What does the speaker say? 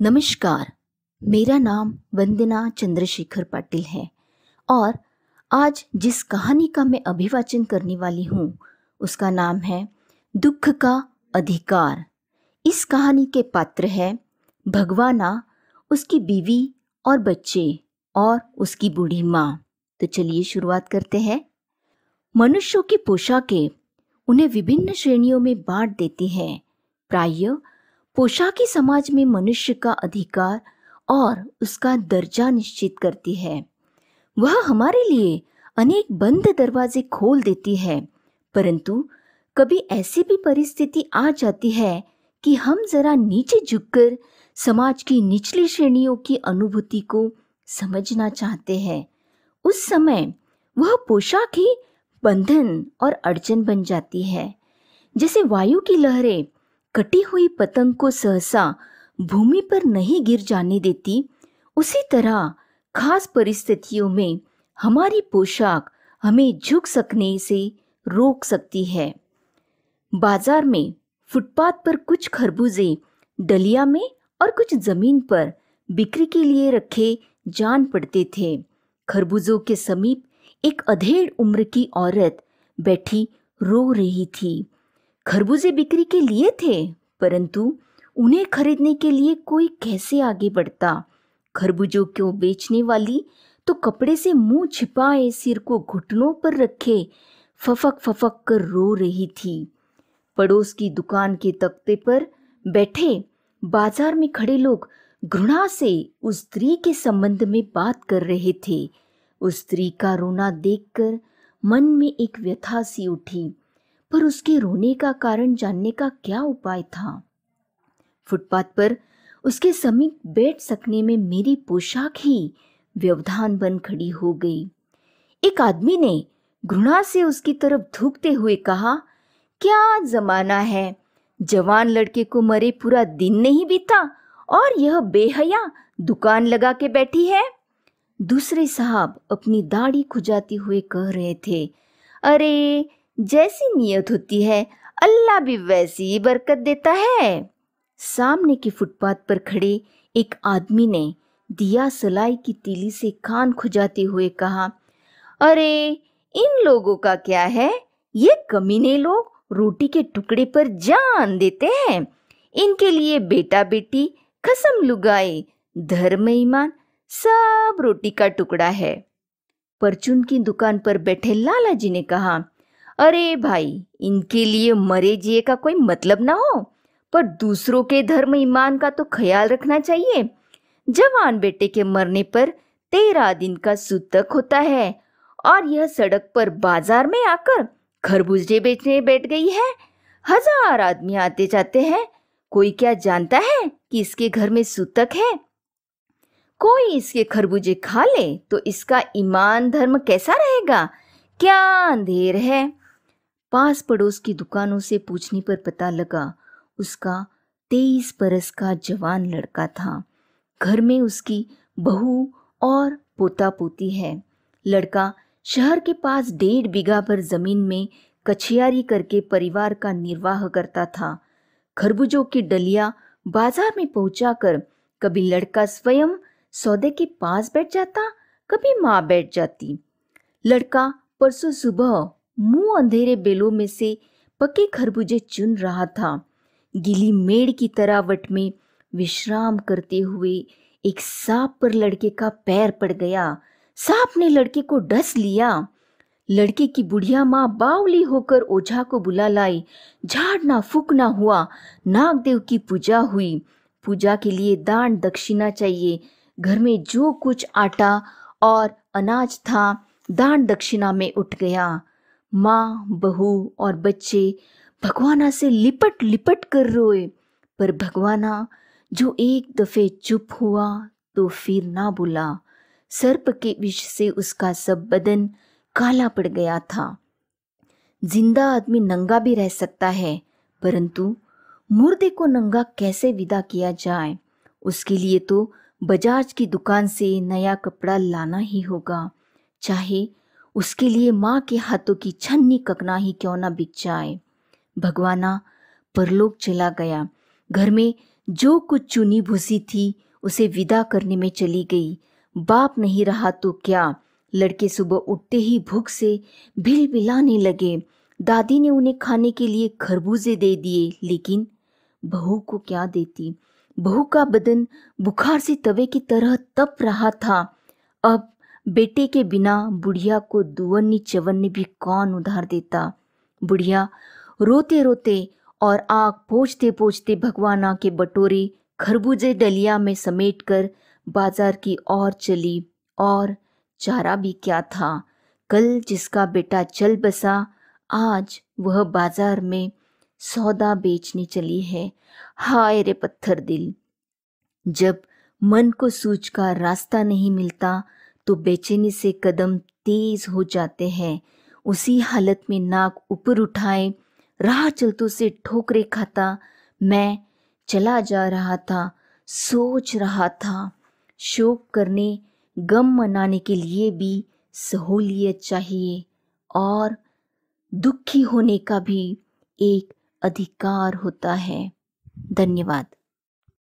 नमस्कार। मेरा नाम वंदना चंद्रशेखर पाटिल है और आज जिस कहानी का मैं अभिवाचन करने वाली हूँ उसका नाम है दुख का अधिकार। इस कहानी के पात्र है भगवाना, उसकी बीवी और बच्चे और उसकी बूढ़ी माँ। तो चलिए शुरुआत करते हैं। मनुष्यों की पोशाकें उन्हें विभिन्न श्रेणियों में बांट देती हैं। प्रायः पोशाकी समाज में मनुष्य का अधिकार और उसका दर्जा निश्चित करती है। वह हमारे लिए अनेक बंद दरवाजे खोल देती है, परंतु कभी ऐसी भी परिस्थिति आ जाती है कि हम जरा नीचे झुककर समाज की निचली श्रेणियों की अनुभूति को समझना चाहते हैं। उस समय वह पोशाक ही बंधन और अड़चन बन जाती है। जैसे वायु की लहरें कटी हुई पतंग को सहसा भूमि पर नहीं गिर जाने देती, उसी तरह खास परिस्थितियों में हमारी पोशाक हमें झुक सकने से रोक सकती है। बाजार में फुटपाथ पर कुछ खरबूजे डलिया में और कुछ जमीन पर बिक्री के लिए रखे जान पड़ते थे। खरबूजों के समीप एक अधेड़ उम्र की औरत बैठी रो रही थी। खरबूजे बिक्री के लिए थे, परंतु उन्हें खरीदने के लिए कोई कैसे आगे बढ़ता। खरबूजों को बेचने वाली तो कपड़े से मुंह छिपाए सिर को घुटनों पर रखे फफक फफक कर रो रही थी। पड़ोस की दुकान के तख्ते पर बैठे बाजार में खड़े लोग घृणा से उस स्त्री के संबंध में बात कर रहे थे। उस स्त्री का रोना देखकर मन में एक व्यथा सी उठी, पर उसके रोने का कारण जानने का क्या उपाय था। फुटपाथ पर उसके समीप बैठ सकने में मेरी पोशाक ही व्यवधान बन खड़ी हो गई। एक आदमी ने घृणा से उसकी तरफ थूकते हुए कहा, क्या जमाना है, जवान लड़के को मरे पूरा दिन नहीं बीता और यह बेहया दुकान लगा के बैठी है। दूसरे साहब अपनी दाढ़ी खुजाते हुए कह रहे थे, अरे जैसी नियत होती है अल्लाह भी वैसी ही बरकत देता है। सामने के फुटपाथ पर खड़े एक आदमी ने दिया सलाई की तीली से कान खुजाते हुए कहा, अरे इन लोगों का क्या है, ये कमीने लोग रोटी के टुकड़े पर जान देते हैं। इनके लिए बेटा बेटी कसम लुगाए धर्म ईमान सब रोटी का टुकड़ा है। परचून की दुकान पर बैठे लाला जी ने कहा, अरे भाई इनके लिए मरे जिए का कोई मतलब ना हो, पर दूसरों के धर्म ईमान का तो ख्याल रखना चाहिए। जवान बेटे के मरने पर 13 दिन का सूतक होता है और यह सड़क पर बाजार में आकर खरबूजे बेचने बैठ गई है। 1000 आदमी आते जाते हैं, कोई क्या जानता है कि इसके घर में सूतक है। कोई इसके खरबूजे खा ले तो इसका ईमान धर्म कैसा रहेगा, क्या अंधेर है। पास पड़ोस की दुकानों से पूछने पर पता लगा उसका 23 बरस का जवान लड़का था। घर में उसकी बहू और पोता पोती है। लड़का शहर के पास 1.5 बीघा पर जमीन में कछियारी करके परिवार का निर्वाह करता था। खरबूजों की डलिया बाजार में पहुंचाकर कभी लड़का स्वयं सौदे के पास बैठ जाता, कभी माँ बैठ जाती। लड़का परसों सुबह मुंह अंधेरे बेलों में से पके खरबूजे चुन रहा था। गीली मेड़ की तरावट में विश्राम करते हुए एक सांप पर लड़के का पैर पड़ गया। सांप ने लड़के को डस लिया। लड़के की बुढ़िया माँ बावली होकर ओझा को बुला लाई। झाड़ना फूकना हुआ, नागदेव की पूजा हुई। पूजा के लिए दान दक्षिणा चाहिए। घर में जो कुछ आटा और अनाज था दान दक्षिणा में उठ गया। माँ, बहू और बच्चे भगवाना से लिपट लिपट कर रोए, पर भगवाना जो एक दफे चुप हुआ तो फिर ना बोला। सर्प के विष से उसका सब बदन काला पड़ गया था। जिंदा आदमी नंगा भी रह सकता है, परंतु मुर्दे को नंगा कैसे विदा किया जाए, उसके लिए तो बजाज की दुकान से नया कपड़ा लाना ही होगा, चाहे उसके लिए माँ के हाथों की छन्नी ककना ही क्यों ना बिक जाए। भगवाना परलोक चला गया। घर में जो कुछ चुनी भूसी थी उसे विदा करने में चली गई। बाप नहीं रहा तो क्या, लड़के सुबह उठते ही भूख से भिलभिलाने लगे। दादी ने उन्हें खाने के लिए खरबूजे दे दिए, लेकिन बहू को क्या देती। बहू का बदन बुखार से तवे की तरह तप रहा था। अब बेटे के बिना बुढ़िया को दुवन्नी चवन्नी भी कौन उधार देता। बुढ़िया रोते रोते और आग पोंछते पोंछते भगवाना के बटोरे खरबूजे डलिया में समेटकर बाजार की ओर चली। और चारा भी क्या था, कल जिसका बेटा चल बसा आज वह बाजार में सौदा बेचने चली है। हाय रे पत्थर दिल। जब मन को सूझ का रास्ता नहीं मिलता तो बेचैनी से कदम तेज हो जाते हैं। उसी हालत में नाक ऊपर उठाए राह चलतों से ठोकरे खाता मैं चला जा रहा था। सोच रहा था, शोक करने गम मनाने के लिए भी सहूलियत चाहिए और दुखी होने का भी एक अधिकार होता है। धन्यवाद।